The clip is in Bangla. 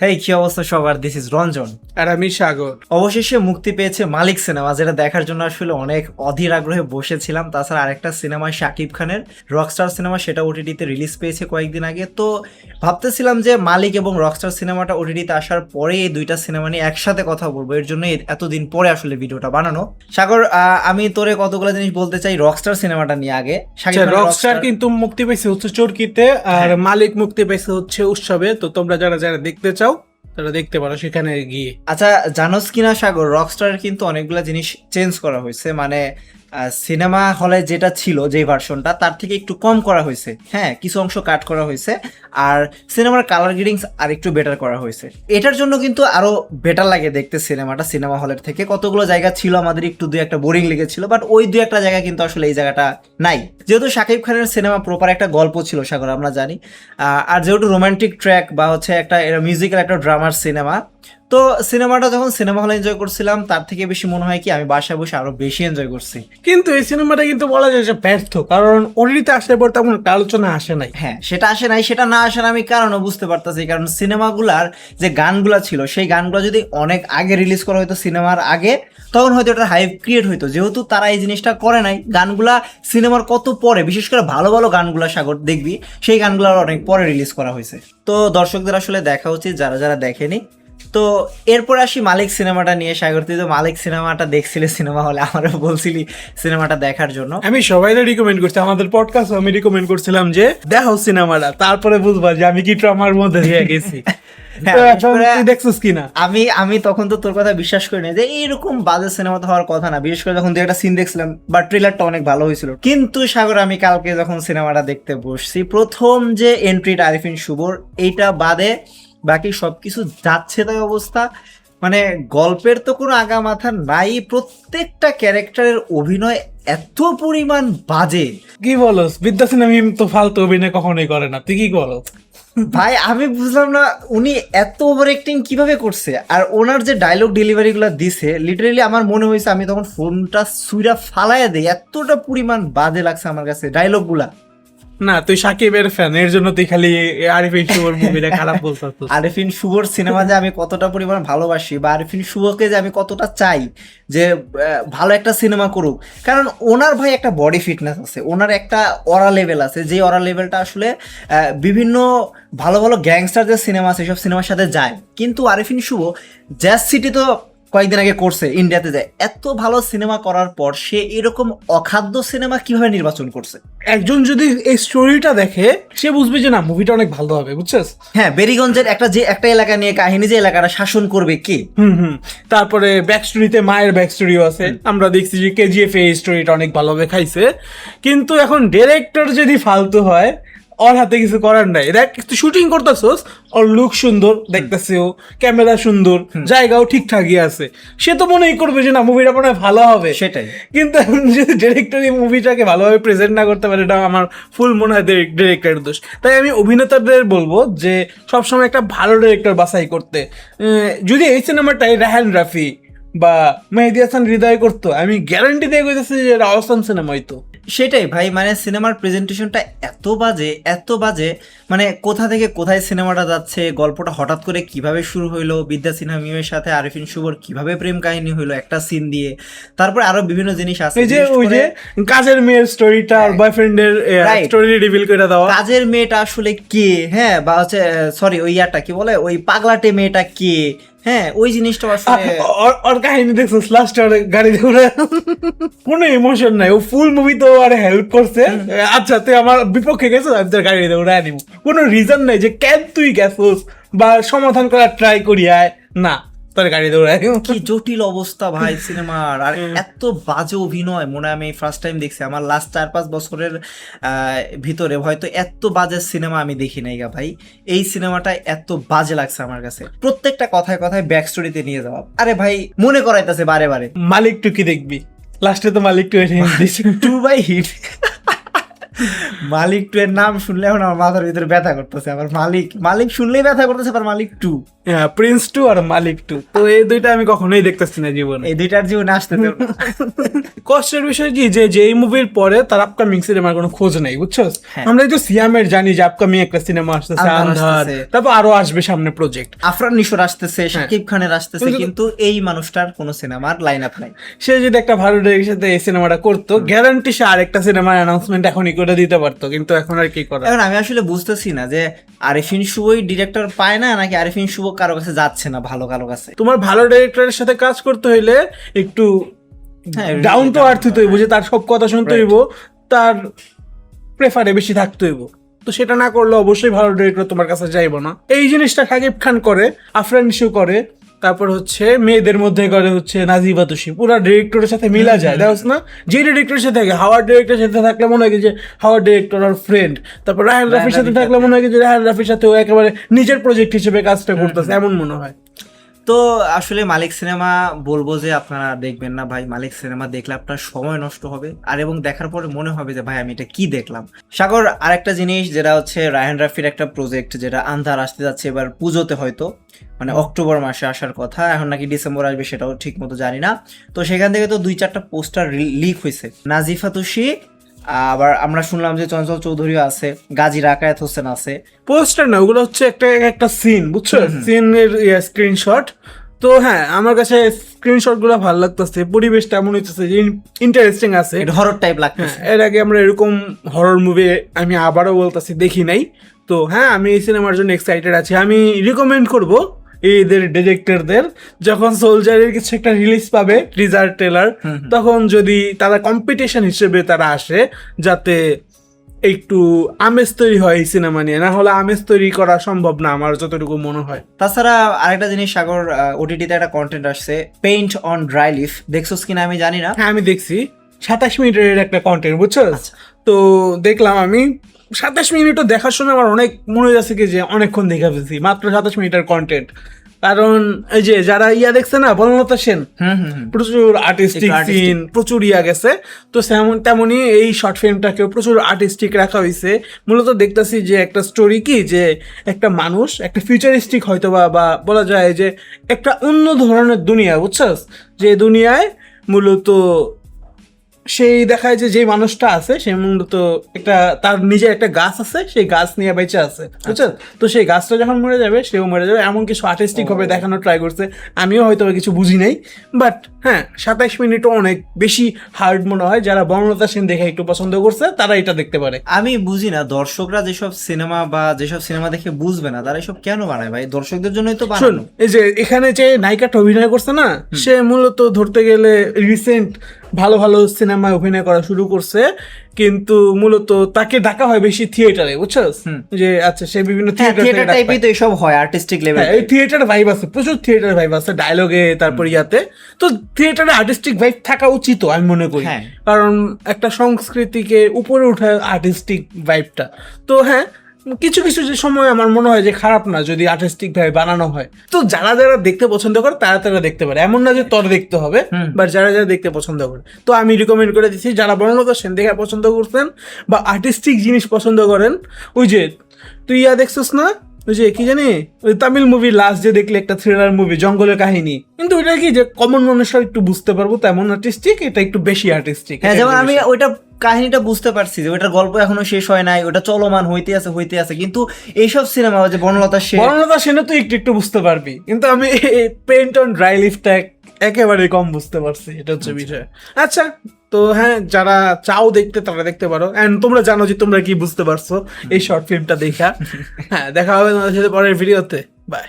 হেই, কি অবস্থা সবার? This is Ranjan. আর আমি সাগর। অবশেষে মুক্তি পেয়েছে মালিক সিনেমা, যেটা দেখার জন্য আসলে অনেক অধীর আগ্রহে বসেছিলাম। তাছাড়া আরেকটা সিনেমা শাকিব খানের রকস্টার সিনেমা, সেটা ওটিটিতে রিলিজ পেয়েছে কয়েকদিন আগে। তো ভাবতেছিলাম যে মালিক এবং রকস্টার সিনেমাটা ওটিটিতে আসার পরে এই দুইটা সিনেমা নিয়ে একসাথে কথা বলবো, এর জন্য এতদিন পরে আসলে ভিডিওটা বানানো। সাগর, আমি তোরে কতগুলো জিনিস বলতে চাই রকস্টার সিনেমাটা নিয়ে আগে। রকস্টার কিন্তু মুক্তি পেয়েছে হচ্ছে চরকিতে, আর মালিক মুক্তি পেয়েছে হচ্ছে উৎসবে। তো তোমরা যারা যারা দেখতে চাও তারা দেখতে পারো সেখানে গিয়ে। আচ্ছা, জানোস কিনা সাগর, রকস্টারের কিন্তু অনেকগুলো জিনিস চেঞ্জ করা হয়েছে। মানে সিনেমা হলে যেটা ছিল, যে ভার্সনটা, তার থেকে একটু কম করা হয়েছে। হ্যাঁ, কিছু অংশ কাট করা হয়েছে, আর সিনেমার কালার গ্রেডিংস আর একটু বেটার করা হয়েছে। এটার জন্য কিন্তু আরো বেটার লাগে দেখতে সিনেমাটা সিনেমা হলের থেকে। কতগুলো জায়গা ছিল আমাদের একটু দুই একটা বোরিং লেগেছিল, বাট ওই দুই একটা জায়গা কিন্তু আসলে এই জায়গাটা নাই। যেহেতু শাকিব খানের সিনেমা প্রপার একটা গল্প ছিল সাগর, আমরা জানি। আর যেহেতু রোমান্টিক ট্র্যাক বা হচ্ছে একটা মিউজিক্যাল একটা ড্রামার সিনেমা, তো সিনেমাটা যখন সিনেমা হলে এনজয় করছিলাম, তার থেকে বেশি মনে হয় কি আমি বাসায় বসে আরো বেশি এনজয় করছি। কিন্তু এই সিনেমাটা কিন্তু বলা যায় যে ব্যর্থ, কারণ ওটিটিতে আসলে পর তেমন একটা আলোচনা আসে নাই। হ্যাঁ, সেটা আসে নাই, সেটা না আসার আমি কারণও বুঝতে পারতেছি। কারণ সিনেমাগুলার যে গানগুলা ছিল, সেই গানগুলো যদি অনেক আগে রিলিজ করা হতো সিনেমার আগে, তখন হয়তো একটা হাইপ ক্রিয়েট হইতো। যেহেতু তারা এই জিনিসটা করে নাই, গানগুলা সিনেমার কত পরে, বিশেষ করে ভালো ভালো গানগুলা সাগর দেখবি, সেই গানগুলো অনেক পরে রিলিজ করা হয়েছে। তো দর্শকদের আসলে দেখা উচিত যারা যারা দেখেনি। তো এরপর আসি মালিক সিনেমাটা নিয়ে। সাগর, তুই তো মালিক সিনেমাটা দেখছিলি সিনেমা হলে, আমারও বলছিলি সিনেমাটা দেখার জন্য। আমি সবাইকে রিকমেন্ড করছি, আমাদের পডকাস্ট আমি রিকমেন্ড করছিলাম যে দেখো সিনেমাটা, তারপরে বুঝবা যে আমি কি ট্রমার মধ্যে দিয়ে গেছি। হ্যাঁ, তো এখন তুই দেখছিস কিনা? আমি তখন তো তোর কথা বিশ্বাস করি না যে এইরকম বাজে সিনেমা তো হওয়ার কথা না, বিশেষ করে যখন একটা সিন দেখছিলাম, বা ট্রেলারটা অনেক ভালো হয়েছিল। কিন্তু সাগর, আমি কালকে যখন সিনেমাটা দেখতে বসছি, প্রথম যে এন্ট্রিটা আরিফিন শুভর, এইটা বাদে বাকি সবকিছু যাচ্ছে তাই অবস্থা। মানে গল্পের তো কোনো আগা মাথা নাই, প্রত্যেকটা ক্যারেক্টারের অভিনয় এত পরিমাণ বাজে। কি বলস? বিদ্যা সিনেমা তো ফালতু অভিনয় কখনোই করে না, তুই কি বলস? ভাই, আমি বুঝলাম না উনি এত ওভার অ্যাক্টিং কিভাবে করছে। আর ওনার যে ডায়লগ ডেলিভারি গুলো দিছে, লিটারেলি আমার মনে হয়েছে আমি তখন ফোনটা সুইরা ফালাইয়া দেই, এতটা পরিমাণ বাজে লাগছে আমার কাছে ডায়লগ গুলা। না, তুই সাকিবের ফ্যান, এর জন্য তুই খালি আরিফিন শুভর মুভিটা খারাপ বলছিস। আরিফিন শুভর সিনেমা যে আমি কতটা পরিমাণ ভালোবাসি, বা আরিফিন শুভকে যে আমি কতটা চাই যে ভালো একটা সিনেমা করুক। কারণ ওনার ভাই একটা বডি ফিটনেস আছে, ওনার একটা অরা লেভেল আছে, যে অরা লেভেলটা আসলে বিভিন্ন ভালো ভালো গ্যাংস্টার যে সিনেমা আছে সব সিনেমার সাথে যায়। কিন্তু আরিফিন শুভ জ্যাজ সিটি তো কয়েকদিন আগে করছে, ইন্ডিয়াতে যায়। এত ভালো সিনেমা করার পর সে এরকম অখাদ্য সিনেমা কিভাবে নির্বাচন করছে? একজন যদি এই স্টোরিটা দেখে সে বুঝবে যে না, মুভিটা অনেক ভালো হবে, বুঝছিস? হ্যাঁ, বেরিগঞ্জের একটা এলাকা নিয়ে কাহিনী, যে এলাকাটা শাসন করবে কে। তারপরে ব্যাক স্টোরিতে মায়ের ব্যাক স্টোরিও আছে। আমরা দেখছি যে কেজিএফ এই স্টোরিটা অনেক ভালোভাবে খাইছে। কিন্তু এখন ডিরেক্টর যদি ফালতু হয়, ওর হাতে কিছু করার নাই। দেখ, তুই শুটিং করতেছস, ওর লুক সুন্দর দেখতেছে, ও ক্যামেরা সুন্দর, জায়গাও ঠিকঠাকই আছে, সে তো মনেই করবে যে না, মুভিটা মনে হয় ভালো হবে। সেটাই। কিন্তু এখন যদি ডিরেক্টর এই মুভিটাকে ভালোভাবে প্রেজেন্ট না করতে পারে, এটা আমার ফুল মনে হয় ডিরেক্টরের দোষ। তাই আমি অভিনেতাদের বলবো যে সবসময় একটা ভালো ডিরেক্টর বাছাই করতে। যদি এই সিনেমাটাই রায়হান রাফি বা মেহেদী হাসান হৃদয় করতো, আমি গ্যারান্টি দিয়ে কইতেছি যে এটা অসাম সিনেমা হইতো। সেটাই ভাই, মানে সিনেমার প্রেজেন্টেশনটা এত বাজে, এত বাজে। মানে কোথা থেকে কোথায় সিনেমাটা যাচ্ছে, গল্পটা হঠাৎ করে কিভাবে শুরু হইলো, বিদ্যা সিনহা মিমের সাথে আরিফিন শুভর কিভাবে প্রেম কাহিনী হইলো একটা সিন দিয়ে, তারপরে আরো বিভিন্ন জিনিস আছে। এই যে ওই যে কাজের মেয়ের স্টোরিটা আর বয়ফ্রেন্ডের স্টোরি রিভিল করে দেওয়া, কাজের মেয়েটা আসলে কে, হ্যাঁ, বা হচ্ছে সরি ওই ইয়াটা কি বলে, ওই পাগলাটে মেয়েটা কে, হ্যাঁ, ওই জিনিসটা আসলে ওর কাহিনী দেখছো, লাস্ট গাড়ি দিয়ে কোনো ইমোশন নাই, ও ফুল মুভি তো আরে হেল্প করছে। আচ্ছা, তুই আমার বিপক্ষে গেছো, আমি তোর গাড়ি দিয়ে উড়াই নিব, কোনো রিজন নাই যে কেন তুই গেছোস বা সমাধান করার ট্রাই করি আয়, না, তোর গাড়ি দিয়ে উড়াই নিব। কি জটিল অবস্থা ভাই সিনেমার, আর এত বাজে অভিনয় মনে হয় আমি ফার্স্ট টাইম দেখছি আমার লাস্ট 4-5 বছরের ভিতরে, হয়তো এত বাজে সিনেমা আমি দেখি নাই গা ভাই। এই সিনেমাটা এত বাজে লাগছে আমার কাছে, প্রত্যেকটা কথায় কথায় ব্যাক স্টোরিতে নিয়ে যাওয়া। আরে ভাই, মনে করাইতেছে বারে বারে মালিক টু কি দেখবি, লাস্টে তো মালিক টু 2 বাই হিট। মালিক 2 এর নাম শুনলে এখন আমার মাথার ভিতরে ব্যথা করতেছে। আবার মালিক শুনলেই ব্যথা করতেছে, আবার মালিক 2 প্রিন্স 2 আর মালিক 2, তো এই দুইটা আমি কখনোই দেখতেছি না জীবনে। এই দুইটার জীবনে আসতে দেব না। কষ্টের বিষয় কি যে এই মুভির পরে তার আপকামিং সিনেমার কোনো খোঁজ নেই, বুঝছো? হ্যাঁ। আমরা তো সিয়ামের জানি যে আপকামিং একটা সিনেমা আসতেছে, আন্ধার আন্ধার, আসতেছে। তারপর আরো আসবে সামনে প্রজেক্ট। আফরান নিশোর আসতেছে, শাকিব খানের আসতেছে, কিন্তু- কিন্তু এই মানুষটার কোনো সিনেমার লাইন আপ নাই। সে যদি একটা ভালো ডিরেক্টরের সাথে এই সিনেমাটা করতো, গ্যারান্টি সে আরেকটা সিনেমার অ্যানাউন্সমেন্ট এখনই করে দিতে পারতো, কিন্তু এখন আর কি করা। এখন আমি আসলে বুঝতেছি না যে আরিফিন শুভই ডিরেক্টর পায় না, নাকি আরিফিন শুভ কারো কাছে যাচ্ছে না ভালো কারো কাছে। তোমার ভালো ডিরেক্টরের সাথে কাজ করতে হইলে একটু হ্যাঁ, down to down earth to হইতে হইব, যে তার সব কথা শুনতে Right. হইব, তার প্রেফারে বেশি থাকতে হইব। তো সেটা না করলে অবশ্যই ভালো ডিরেক্টর তোমার কাছে যাইব না। এই জিনিসটা শাকিব খান করে, আফরান নিশো করে, তারপর হচ্ছে মেয়েদের মধ্যে করে হচ্ছে নাজিবা তুষি, পুরো ডিরেক্টরের সাথে মিলা যায়, দেখছ না? যে ডিরেক্টরের সাথে থাকে, হাওয়ার ডিরেক্টরের সাথে থাকলে মনে হয় যে হাওয়ার ডিরেক্টর আর ফ্রেন্ড, তারপর রায়হান রাফির সাথে থাকলে মনে হয় যে রায়হান রাফির সাথে ও একেবারে নিজের প্রজেক্ট হিসেবে কাজটা করতেছে, এমন মনে হয়। তো আসলে মালিক সিনেমা বলবো যে আপনারা দেখবেন না ভাই। মালিক সিনেমা দেখলে আপনার সময় নষ্ট হবে, আর এবং দেখার পরে মনে হবে যে ভাই আমি এটা কি দেখলাম। সাগর, আরেকটা জিনিস যেটা হচ্ছে রায়হান রাফির একটা প্রজেক্ট যেটা আন্ধার আসতে যাচ্ছে এবার পুজোতে, হয়তো মানে অক্টোবর মাসে আসার কথা, এখন নাকি ডিসেম্বর আসবে সেটাও ঠিক মতো জানি না। তো সেখান থেকে তো 2-4টা পোস্টার লিক হয়েছে। নাজিফা তুষি, আবার আমরা শুনলাম যে চঞ্চল চৌধুরীও আছে, গাজী রাকায়েত হোসেন আছে। পোস্টার না, ওগুলো হচ্ছে একটা একটা সিন, বুঝছো? সিনের স্ক্রিনশট। তো হ্যাঁ, আমার কাছে স্ক্রিনশট গুলো ভালো লাগতেছে, পরিবেশটা এমন হইতেছে যে ইন্টারেস্টিং আছে। এটা হরর টাইপ লাগতেছে। এর আগে আমরা এরকম হরর মুভি, আমি আবারও বলতেছি, দেখি নাই। তো হ্যাঁ, আমি এই সিনেমার জন্য এক্সাইটেড আছি। আমি রিকমেন্ড করব এদের ডিরেক্টরদের, যখন সোলজারের কিছু একটা রিলিজ পাবে টিজার ট্রেলার, তখন যদি তারা কম্পিটিশন হিসেবে তারা আসে, যাতে একটু আমেজ তৈরি হয় এই সিনেমা নিয়ে, না হলে আমেজ তৈরি করা সম্ভব না আমার যতটুকু মনে হয়। তাছাড়া আরেকটা জিনিস সাগর, ওটিটিতে একটা কন্টেন্ট আসছে, পেইন্ট অন ড্রাই লিফ। দেখছোস কিনা আমি জানি না। হ্যাঁ, আমি দেখছি 27 মিনিটের একটা কন্টেন্ট, বুঝছো? তো দেখলাম আমি 27 মিনিটও দেখার সময় আমার অনেক মনে যাচ্ছে কি যে অনেকক্ষণ দেখা ফেলছি, মাত্র 27 মিনিটের কন্টেন্ট। কারণ এই যে যারা দেখছে না, বনলতা সেন, প্রচুর আর্টিস্টিক সিন, প্রচুর গেছে। তো তেমনই এই শর্ট ফিল্মটাকেও প্রচুর আর্টিস্টিক রাখা হয়েছে। মূলত দেখতেছি যে একটা স্টোরি কি, যে একটা মানুষ একটা ফিউচারিস্টিক হয়তো বা বলা যায় যে একটা অন্য ধরনের দুনিয়া, বুঝছস? যে দুনিয়ায় মূলত সেই দেখায় যে মানুষটা আছে সে মূলত একটা তার নিজের একটা গাছ আছে, সেই গাছ নিয়ে বেঁচে আছে, বুঝছো? তো সেই গাছটা যখন মরে যাবে সেও মরে যাবে, এমন কিছু আর্টিস্টিক ভাবে দেখানোর ট্রাই করছে। আমিও হয়তো কিছু বুঝি নাই, বাট হ্যাঁ 27 মিনিটও অনেক বেশি হার্ড মনে হয়। যারা বনলতা সেন দেখে একটু পছন্দ করছে তারা এটা দেখতে পারে। আমি বুঝি না দর্শকরা যেসব সিনেমা দেখে বুঝবে না, তারা এসব কেন বানায় ভাই? দর্শকদের জন্যই তো শোন, বানানো। এই যে এখানে যে নায়িকাটা অভিনয় করছে না, সে মূলত ধরতে গেলে রিসেন্ট ভালো ভালো সিনেমায় অভিনয় করা শুরু করছে, কিন্তু মূলত তাকে ডাকা হয় বেশি থিয়েটারে, বুঝছস? যে আচ্ছা, সে বিভিন্ন থিয়েটার টাইপই তো এসব হয়, আর্টিস্টিক লেভেল। এই থিয়েটার ভাইব আছে, প্রচুর থিয়েটার ভাইব আছে ডায়লগে, তারপর ইয়াতে। তো থিয়েটারে আর্টিস্টিক ভাইব থাকা উচিত আমি মনে করি, হ্যাঁ। কারণ একটা সংস্কৃতিকে উপরে উঠায় আর্টিস্টিক ভাইবটা। তো হ্যাঁ, কিছু কিছু যে সময় আমার মনে হয় যে খারাপ না যদি আর্টিস্টিক ভাবে বানানো হয়। তো যারা যারা দেখতে পছন্দ করে তারা দেখতে পারে, এমন না যে তোর দেখতে হবে, বাট যারা যারা দেখতে পছন্দ করে। তো আমি রিকমেন্ড করে দিচ্ছি, যারা বনলতা সেন দেখে পছন্দ করছেন বা আর্টিস্টিক জিনিস পছন্দ করেন, ওই যে তুই দেখছিস না, ওই যে কি জানি, ওই তামিল মুভি লাস্ট যে দেখলে একটা থ্রিলার মুভি জঙ্গলের কাহিনী, কিন্তু ওইটা কি যে কমন মানুষরা একটু বুঝতে পারবো তেমন আর্টিস্টিক, এটা একটু বেশি আর্টিস্টিক। হ্যাঁ, যেমন আমি ওইটা কাহিনীটা বুঝতে পারছি যে ওইটার গল্প এখনো শেষ হয় নাই, ওটা চলমান হইতে আছে, কিন্তু এইসব সিনেমা যে বনলতা সেনে তো একটু একটু বুঝতে পারবি, কিন্তু আমি পেইন্ট অন ড্রাই লিফটা একেবারে কম বুঝতে পারছি, এটা হচ্ছে বিষয়। আচ্ছা, তো হ্যাঁ, যারা চাও দেখতে তারা দেখতে পারো, এন্ড তোমরা জানো যে তোমরা কি বুঝতে পারছো এই শর্ট ফিল্মটা দেখা। হ্যাঁ, দেখা হবে তোমাদের সাথে পরের ভিডিওতে। বাই।